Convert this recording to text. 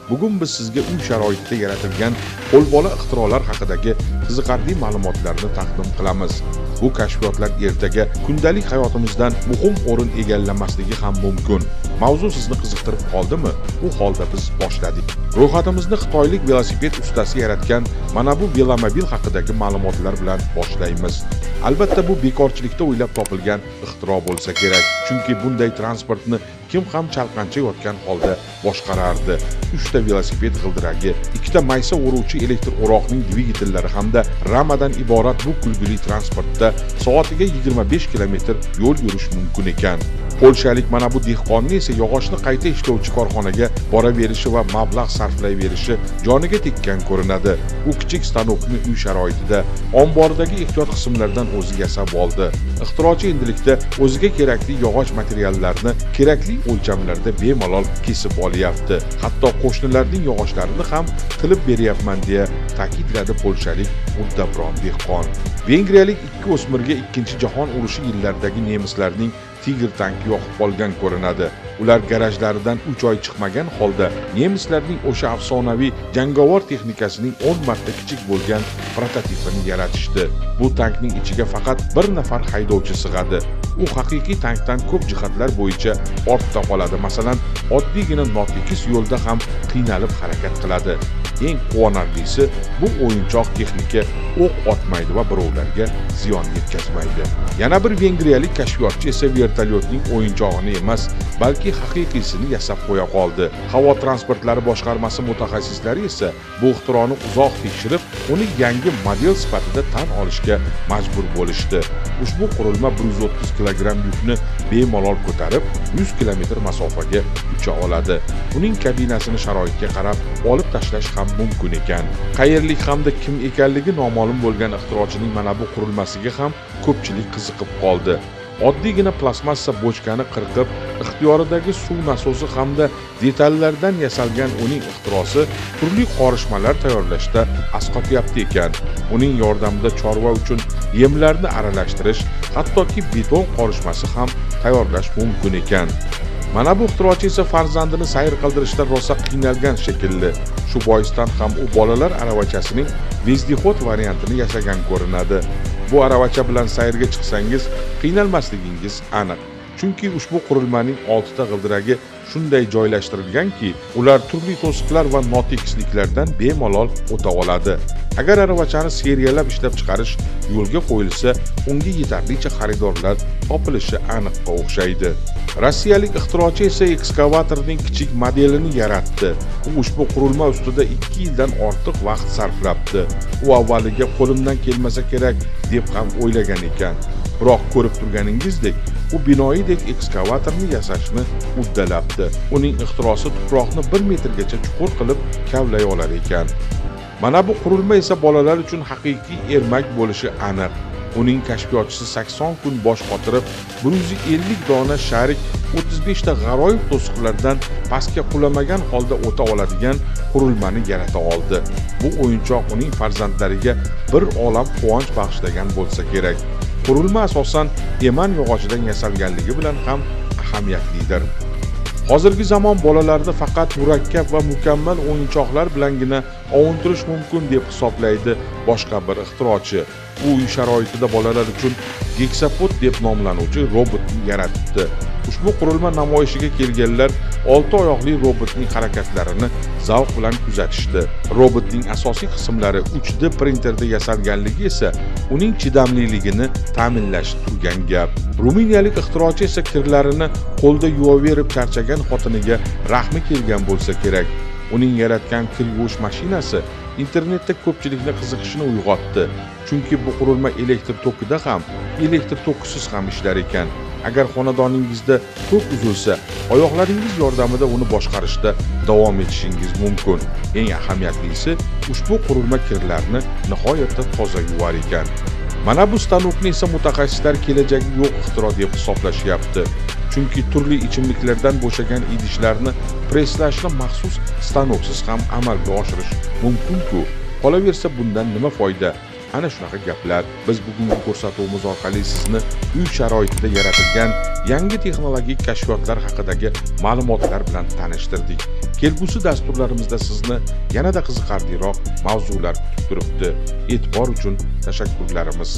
Bugun biz sizga uy sharoitida yaratilgan qo'lbola ixtirolar haqidagi qiziqarli ma'lumotlarni taqdim qilamiz. Bu kashfiyotlar ertaga kundalik hayotimizdan muhim o'rin egallamasligi ham mumkin. Mavzu sizni qiziqtirib qoldimi? U holda biz boshladik. Ro'yxatimizni xitoylik velosiped ustasi yaratgan mana bu velomobil haqidagi ma'lumotlar bilan boshlaymiz. Albatta bu bekorchilikda o'ylab topilgan ixtiro bo'lsa kerak, chunki bunday transportni kim ham chalqancha yotgan holda boshqarardi. 3 ta velosiped g'ildiragi, 2 ta maysa o'ruvchi elektr o'roqning dvigatellari hamda ramadan iborat bu kulgili transportda soatiga 25 km yo'l yurish mumkin ekan. Polshalik mana bu dehqonni esa yog'ochni qayta ishlovchi korxonaga boraverishi va mablag' sarflayverishi joniga tekkan ko'rinadi. U kichik stanokni uy sharoitida ombordagi ehtiyot qismlardan o'zi yasab oldi. Ixtirochi endilikda o'ziga kerakli yog'och materiallarni kerakli o'lchamlarda bemalol kesib olyapti. Hatto qo'shnilarning yog'ochlarini ham qilib beryapman deya ta'kidladi polshalik uddabron dehqon. Vengriyalik ikki o'smirga Ikkinchi jahon urushi yillaridagi nemislarning Tiger tanki yoqib qolgan ko'rinadi. Ular garajlaridan 3 oy chiqmagan holda nemislarning o'sha afsonaviy jangovar texnikasining 10 marta kichik bo'lgan prototipini yaratishdi. Bu tankning ichiga faqat bir nafar haydovchi sig'adi. U haqiqiy tankdan ko'p jihatlar bo'yicha ortda qoladi. Masalan, oddiygina notekis yo'lda ham qiynalib harakat qiladi. Eng quvonarlisi, bu o'yinchoq texnika o'q otmaydi va birovlarga ziyon yetkazmaydi. Yana bir vengriyalik kashfiyotchi esa vertolyotning o'yinchog'ini emas, balki haqiqiysini yasab qo'ya qoldi. Havo transportlari boshqarmasi mutaxassislari esa bu ixtironi uzoq tekshirib, uni yangi model sifatida tan olishga majbur bo'lishdi. Ushbu qurilma 130 kg yukni bemalol ko'tarib, 100 km masofaga ucha oladi. Uning kabinasini sharoitga qarab olib tashlash ham mumkin ekan. Qayerlik hamda kim ekanligi noma'lum bo'lgan ixtirochining mana bu qurilmasiga ham ko'pchilik qiziqib qoldi. Oddiygina plastmassa bochkani qirqib, ixtiyoridagi suv nasosi hamda detallardan yasalgan uning ixtirosi turli qorishmalar tayyorlashda asqotyapti ekan. Uning yordamida chorva uchun yemlarni aralashtirish, hattoki beton qorishmasi ham tayyorlash mumkin ekan. Mana bu ixtirochi esa farzandini sayr qildirishda rosa qiynalgan shekilli. Shu boisdan ham u bolalar aravachasining vezdexod variantini yasagan ko'rinadi. Bu aravacha bilan sayrga chiqsangiz qiynalmasligingiz aniq. Chunki ushbu qurilmaning 6 ta g'ildiragi shunday joylashtirilganki, ular turli to'siqlar va notekisliklardan bemalol o'ta oladi. Agar aravachani seriyalab ishlab chiqarish yo'lga qo'yilsa, unga yetarlicha xaridorlar topilishi aniqqa o'xshaydi. Rossiyalik ixtirochi esa ekskavatorning kichik modelini yaratdi. U ushbu qurilma ustida 2 yildan ortiq vaqt sarflabdi. U avvaliga qo'limdan kelmasa kerak deb ham o'ylagan ekan. Biroq ko'rib turganingizdek, u binoyidek ekskavatorni yasashni uddalabdi. Uning ixtirosi tuproqni 1 metrgacha chuqur qilib kavlay olar ekan. Mana bu qurilma esa bolalar uchun haqiqiy ermak bo'lishi aniq. Uning kashfiyotchisi 80 kun bosh qotirib, 150 dona sharik 35 ta g'aroyib to'siqlardan pastga qulamagan holda o'ta oladigan qurilmani yarata oldi. Bu o'yinchoq uning farzandlariga bir olam quvonch bag'ishlagan bo'lsa kerak. Qurilma asosan eman yog'ochidan yasalganligi bilan ham ahamiyatlidir. Hozirgi zamon bolalarni faqat murakkab va mukammal o'yinchoqlar bilangina ovuntirish mumkin deb hisoblaydi boshqa bir ixtirochi. U uy sharoitida bolalar uchun Gexapod deb nomlanuvchi robotni yaratdi. Ushbu qurilma namoyishiga kelganlar 6 oyoqli robotning harakatlarini zavq bilan kuzatishdi. Robotning asosiy qismlari 3D printerda yasalganligi esa uning chidamliligini ta'minlash turgan gap. Ruminiyalik ixtirochi esa kirlarini qo'lda yuvaverib charchagan xotiniga rahmi kelgan bo'lsa kerak. Uning yaratgan kir yuvish mashinasi internetda ko'pchilikning qiziqishini uyg'otdi. Chunki bu qurilma elektr tokida ham, elektr tokisiz ham ishlar ekan. Agar xonadoningizda tok uzilsa, oyoqlaringiz yordamida uni boshqarishda davom etishingiz mumkin. Eng ahamiyatlisi, ushbu qurilma kirlarni nihoyatda toza yuvar ekan. Mana bu stanokni esa mutaxassislar kelajagi yo'q ixtiro deb hisoblashyapti. Chunki turli ichimliklardan bo'shagan idishlarni presslashni maxsus stanoksiz ham amalga oshirish mumkin-ku. Qolaversa bundan nima foyda? Ana shunaqa gaplar biz bugungi ko'rsatuvimiz orqali sizni uy sharoitida yaratilgan yangi texnologik kashfiyotlar haqidagi ma'lumotlar bilan tanishtirdik. Kelgusi dasturlarimizda sizni yanada qiziqarliroq mavzular kutib turibdi. E'tibor uchun tashakkurlarimiz.